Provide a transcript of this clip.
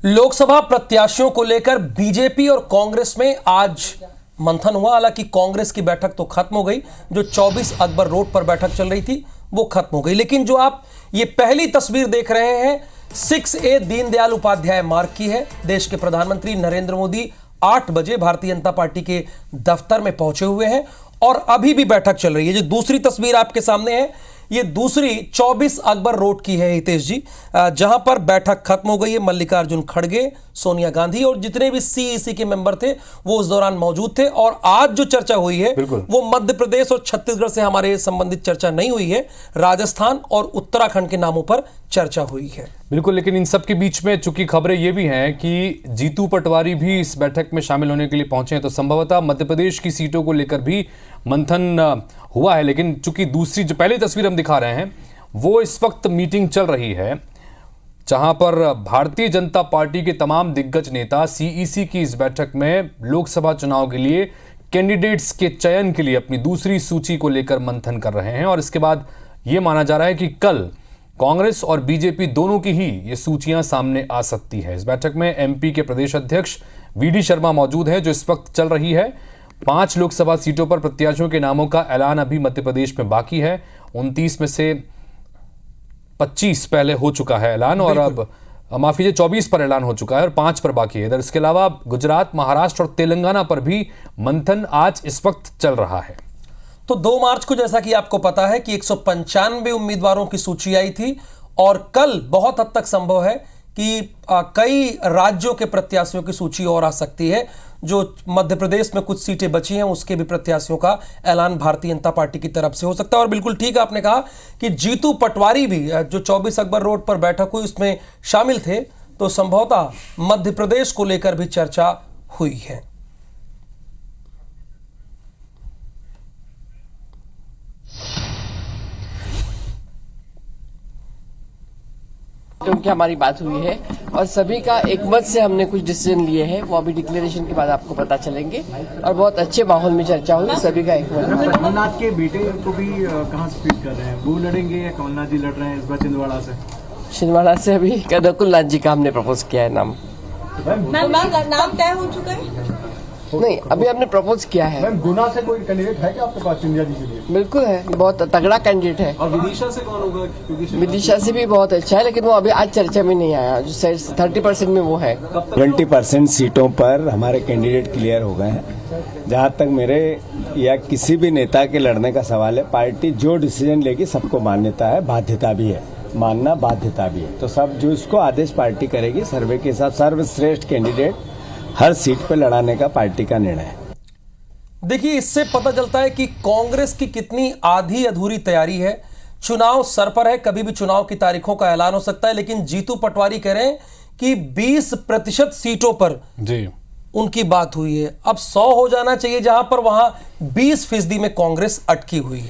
लोकसभा प्रत्याशियों को लेकर बीजेपी और कांग्रेस में आज मंथन हुआ। हालांकि कांग्रेस की बैठक तो खत्म हो गई, जो 24 अकबर रोड पर बैठक चल रही थी वो खत्म हो गई। लेकिन जो आप ये पहली तस्वीर देख रहे हैं 6A दीनदयाल उपाध्याय मार्ग की है। देश के प्रधानमंत्री नरेंद्र मोदी 8 बजे भारतीय जनता पार्टी के दफ्तर में पहुंचे हुए हैं और अभी भी बैठक चल रही है। जो दूसरी तस्वीर आपके सामने है ये दूसरी 24 अकबर रोड की है हितेश जी, जहां पर बैठक खत्म हो गई है। मल्लिकार्जुन खड़गे, सोनिया गांधी और जितने भी सीईसी के मेंबर थे वो उस दौरान मौजूद थे। और आज जो चर्चा हुई है वो मध्य प्रदेश और छत्तीसगढ़ से हमारे संबंधित चर्चा नहीं हुई है, राजस्थान और उत्तराखंड के नामों पर चर्चा हुई है। बिल्कुल, लेकिन इन सब के बीच में चूंकि खबरें ये भी हैं कि जीतू पटवारी भी इस बैठक में शामिल होने के लिए पहुंचे हैं, तो संभवतः मध्य प्रदेश की सीटों को लेकर भी मंथन हुआ है। लेकिन चूंकि दूसरी जो पहली तस्वीर हम दिखा रहे हैं वो इस वक्त मीटिंग चल रही है, जहां पर भारतीय जनता पार्टी के तमाम दिग्गज नेता सीईसी की इस बैठक में लोकसभा चुनाव के लिए कैंडिडेट्स के चयन के लिए अपनी दूसरी सूची को लेकर मंथन कर रहे हैं। और इसके बाद यह माना जा रहा है कि कल कांग्रेस और बीजेपी दोनों की ही ये सूचियां सामने आ सकती है। इस बैठक में एमपी के प्रदेश अध्यक्ष वीडी शर्मा मौजूद हैं, जो इस वक्त चल रही है। 5 लोकसभा सीटों पर प्रत्याशियों के नामों का ऐलान अभी मध्य प्रदेश में बाकी है। 29 में से 25 पहले हो चुका है ऐलान, और अब माफ कीजिए 24 पर ऐलान हो चुका है और 5 पर बाकी है। इधर इसके अलावा गुजरात, महाराष्ट्र और तेलंगाना पर भी मंथन आज इस वक्त चल रहा है। तो 2 मार्च को जैसा कि आपको पता है कि 195 उम्मीदवारों की सूची आई थी और कल बहुत हद तक संभव है कि कई राज्यों के प्रत्याशियों की सूची और आ सकती है। जो मध्य प्रदेश में कुछ सीटें बची हैं उसके भी प्रत्याशियों का ऐलान भारतीय जनता पार्टी की तरफ से हो सकता है। और बिल्कुल ठीक आपने कहा कि जीतू पटवारी भी जो 24 अकबर रोड पर बैठक हुई उसमें शामिल थे, तो संभवतः मध्य प्रदेश को लेकर भी चर्चा हुई है। क्योंकि हमारी बात हुई है और सभी का एक मत से हमने कुछ डिसीजन लिए हैं, वो अभी डिक्लेरेशन के बाद आपको पता चलेंगे। और बहुत अच्छे माहौल में चर्चा हुई, सभी का एक मत। कमलनाथ के बेटे को भी कहाँ से फीड कर रहे हैं? वो लड़ेंगे या कमलनाथ जी लड़ रहे हैं इस बार छिंदवाड़ा से? छिंदवाड़ा से अभी नकुलनाथ जी का हमने प्रपोज किया है नाम। नाम तय हो चुका है? नहीं, अभी हमने प्रपोज किया है। मैम, गुना से कोई कैंडिडेट है क्या आपके पास सिंधिया जी के लिए? बिल्कुल है, बहुत तगड़ा कैंडिडेट है। और विदिशा से कौन होगा? विदिशा से भी बहुत अच्छा है, लेकिन वो अभी आज चर्चा में नहीं आया। जो 30% में वो है। 20% सीटों पर हमारे कैंडिडेट क्लियर हो गए हैं। जहां तक मेरे या किसी भी नेता के लड़ने का सवाल है, पार्टी जो डिसीजन लेगी सबको मान्यता है, बाध्यता भी है, मानना बाध्यता भी है। तो सब जो इसको आदेश पार्टी करेगी, सर्वे के हिसाब सर्वश्रेष्ठ कैंडिडेट हर सीट पर लड़ाने का पार्टी का निर्णय है। देखिए, इससे पता चलता है कि कांग्रेस की कितनी आधी अधूरी तैयारी है। चुनाव सर पर है, कभी भी चुनाव की तारीखों का ऐलान हो सकता है। लेकिन जीतू पटवारी कह रहे हैं कि 20% सीटों पर जी उनकी बात हुई है। अब 100 हो जाना चाहिए, जहां पर वहां 20% में कांग्रेस अटकी हुई है।